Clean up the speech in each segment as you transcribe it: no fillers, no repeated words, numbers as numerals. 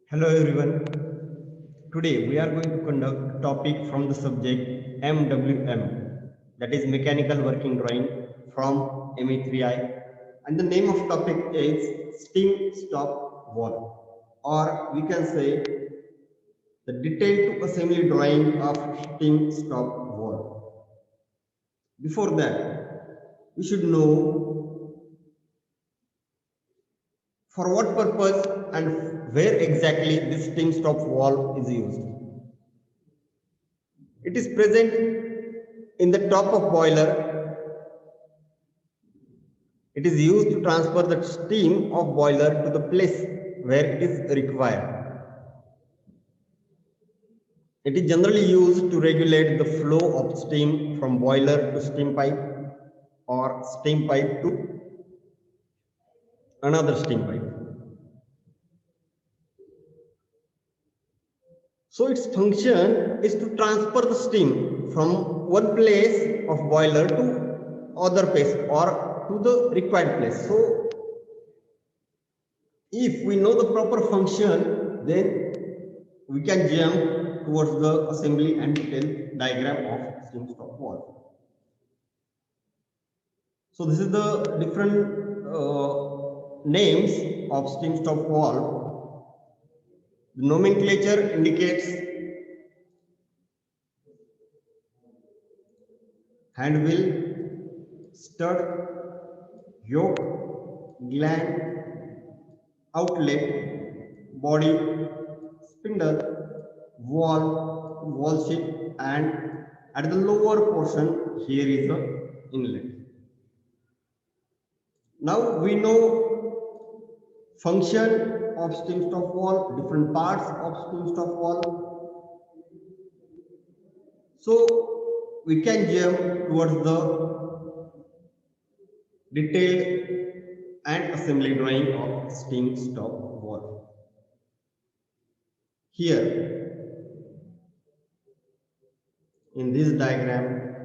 Hello everyone. Today we are going to conduct a topic from the subject MWM, that is Mechanical Working Drawing from ME3I, and the name of topic is Steam Stop Wall, or we can say the detailed to assembly drawing of steam stop wall. Before that, we should know for what purpose and where exactly this steam stop wall is used. It is present in the top of boiler. It is used to transfer the steam of boiler to the place where it is required. It is generally used to regulate the flow of steam from boiler to steam pipe or steam pipe to another steam pipe. So its function is to transfer the steam from one place of boiler to other place or to the required place. So if we know the proper function, then we can jump towards the assembly and detailed diagram of steam stop wall. So this is the different names of steam stop wall. The nomenclature indicates hand wheel, stud, yoke, gland, outlet, body, spindle, wall sheet, and at the lower portion here is the inlet. Now we know function of steam stop wall, different parts of steam stop wall. So we can jump towards the detailed and assembly drawing of steam stop wall. Here in this diagram,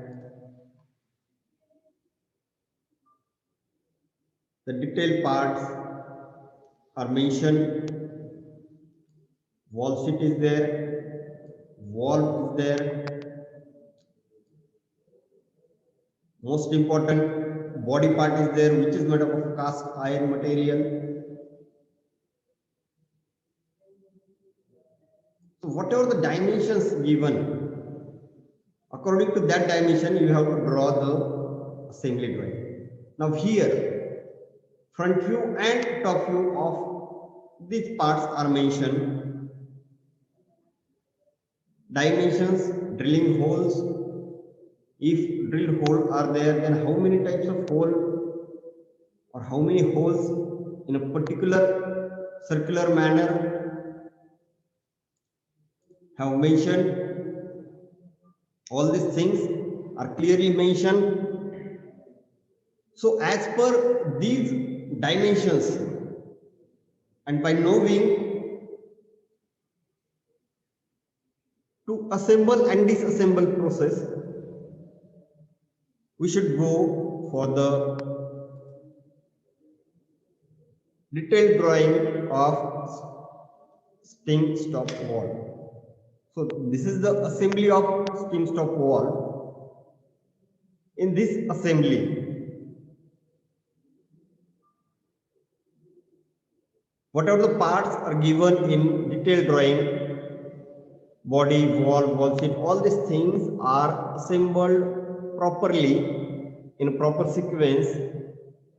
the detailed parts are mentioned. Wall sheet is there, wall is there. Most important, body part is there, which is made up of cast iron material. So whatever the dimensions given, according to that dimension, you have to draw the assembly drawing. Now here, front view and top view of these parts are mentioned. Dimensions, drilling holes. If drilled holes are there, then how many types of hole or how many holes in a particular circular manner have mentioned. All these things are clearly mentioned. So as per these dimensions and by knowing to assemble and disassemble process, we should go for the detailed drawing of steam stop wall. So this is the assembly of steam stop wall. In this assembly, whatever the parts are given in detailed drawing, body, wall sheet, all these things are assembled properly in a proper sequence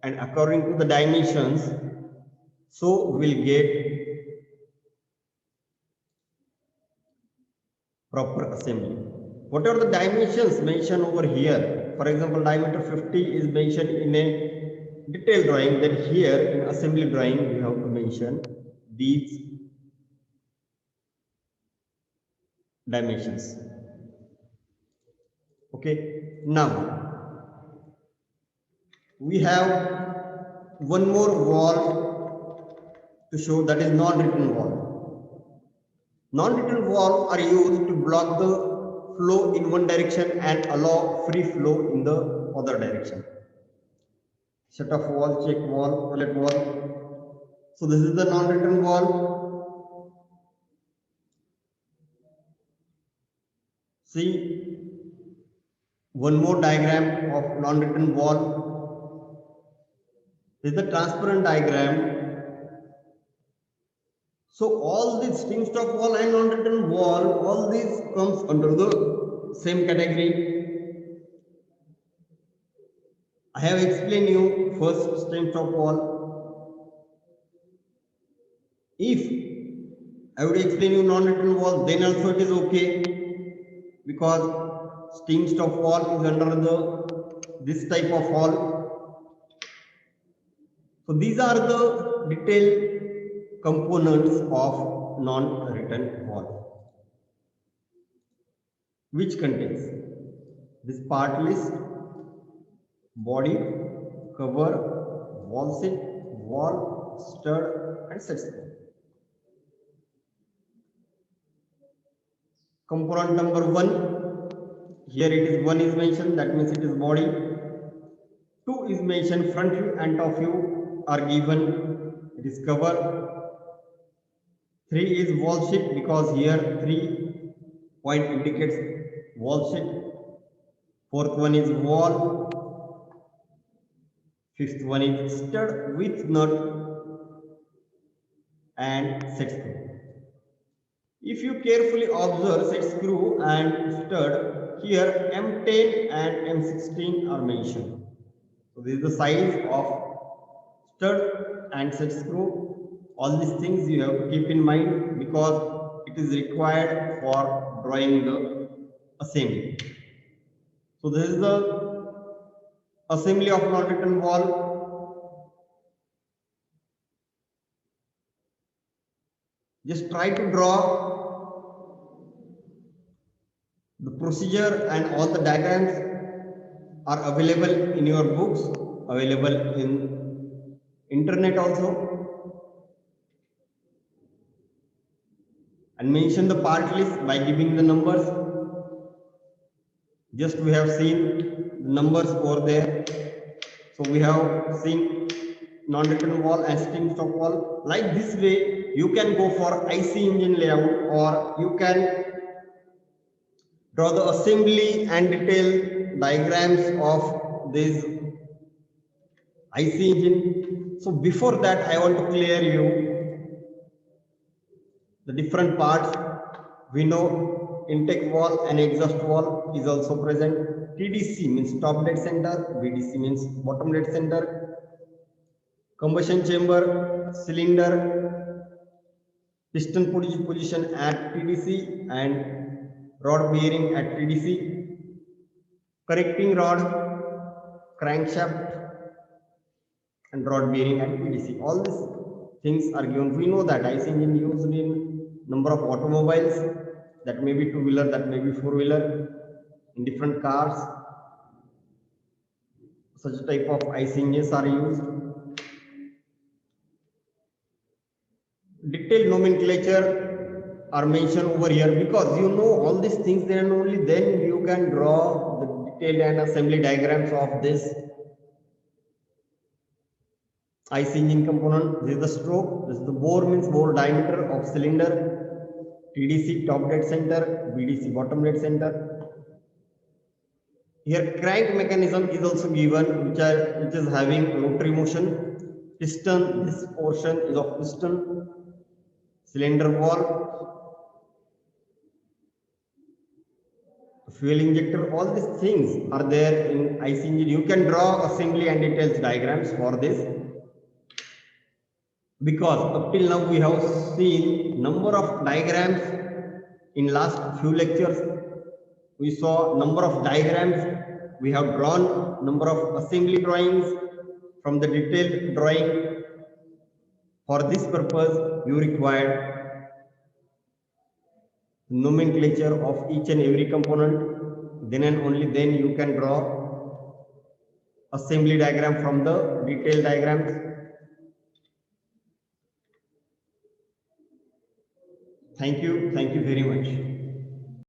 and according to the dimensions. So we'll get proper assembly. Whatever the dimensions mentioned over here, for example, diameter 50 is mentioned in a detailed drawing, then here in assembly drawing we have to mention these dimensions. Okay, now we have one more wall to show, that is non-written wall. Non-written walls are used to block the flow in one direction and allow free flow in the other direction. Shut off wall, check wall, toilet wall. So this is the non-written wall. See one more diagram of non-written wall. This is the transparent diagram. So all these steam stop wall and non-written wall, all these comes under the same category. I have explained you first steam stop wall. If I would explain you non-written wall, then also it is okay, because steam stop wall is under the this type of wall. So these are the detailed components of non-written wall, which contains this part list, body, cover, wall sit, wall, stud and set screw. Component number 1, here it is 1 is mentioned, that means it is body. 2 is mentioned, front view and top view are given, it is cover. 3 is wall sheet, because here 3 point indicates wall sheet. 4th one is wall. 5th one is stud with nut and set screw. If you carefully observe set screw and stud, here M10 and M16 are mentioned. So this is the size of stud and set screw. All these things you have to keep in mind, because it is required for drawing the assembly. So this is the assembly of non-written wall. Just try to draw the procedure, and all the diagrams are available in your books, available in internet also. And mention the part list by giving the numbers. Just we have seen the numbers over there. So we have seen non-written wall and steam stop wall. Like this way you can go for IC engine layout, or you can draw the assembly and detailed diagrams of this IC engine. So before that, I want to clear you the different parts. We know intake wall and exhaust wall is also present. TDC means top dead center, BDC means bottom dead center. Combustion chamber, cylinder, piston position at TDC and rod bearing at TDC. Connecting rod, crankshaft and rod bearing at PDC. All these things are given. We know that IC engine used in number of automobiles, that may be two-wheeler, that may be four-wheeler, in different cars. Such type of IC engines are used. Detailed nomenclature are mentioned over here, because you know all these things, then only then you can draw the detailed and assembly diagrams of this IC engine component. This is the stroke, this is the bore, means bore diameter of cylinder. TDC top dead center, BDC bottom dead center. Here crank mechanism is also given, which is having rotary motion. Piston, this portion is of piston. Cylinder wall, fuel injector, all these things are there in IC engine. You can draw assembly and details diagrams for this, because up till now we have seen number of diagrams. In last few lectures we saw number of diagrams, we have drawn number of assembly drawings from the detailed drawing. For this purpose you require nomenclature of each and every component, then and only then you can draw assembly diagram from the detailed diagrams. Thank you very much.